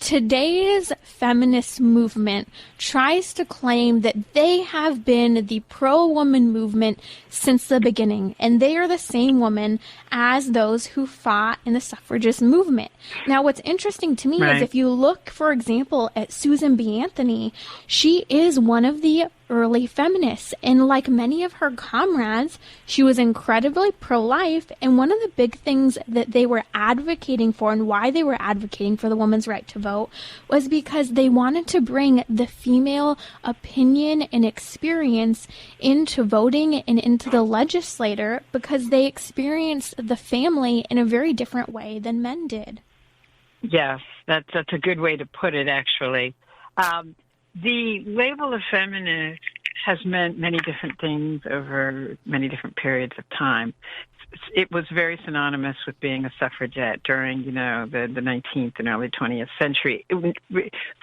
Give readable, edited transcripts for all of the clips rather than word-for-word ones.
today's feminist movement tries to claim that they have been the pro-woman movement since the beginning, and they are the same women as those who fought in the suffragist movement. Now, what's interesting to me is if you look, for example, at Susan B. Anthony, she is one of the early feminists, and like many of her comrades, she was incredibly pro-life, and one of the big things that they were advocating for and why they were advocating for the woman's right to vote was because they wanted to bring the female opinion and experience into voting and into the legislature because they experienced the family in a very different way than men did. Yes, that's a good way to put it, actually. The label of feminist has meant many different things over many different periods of time. It was very synonymous with being a suffragette during, the 19th and early 20th century,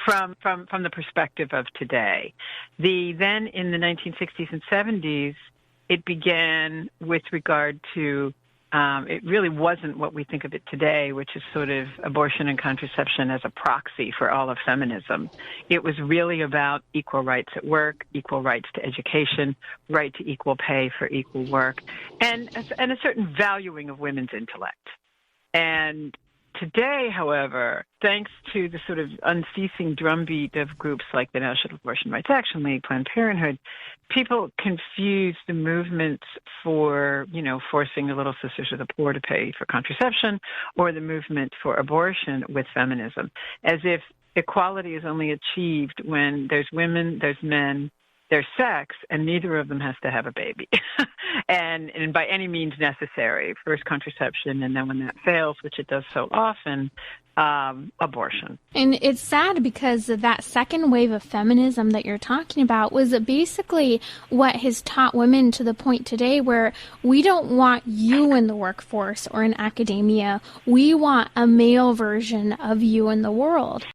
from the perspective of today. Then in the 1960s and 70s, it began with regard to it really wasn't what we think of it today, which is sort of abortion and contraception as a proxy for all of feminism. It was really about equal rights at work, equal rights to education, right to equal pay for equal work, and a certain valuing of women's intellect. And today, however, thanks to the sort of unceasing drumbeat of groups like the National Abortion Rights Action League, Planned Parenthood, people confuse the movements for, forcing the Little Sisters of the Poor to pay for contraception or the movement for abortion with feminism, as if equality is only achieved when there's women, there's men, there's sex, and neither of them has to have a baby. and by any means necessary, first contraception, and then when that fails, which it does so often, abortion. And it's sad because that second wave of feminism that you're talking about was basically what has taught women to the point today where we don't want you in the workforce or in academia. We want a male version of you in the world.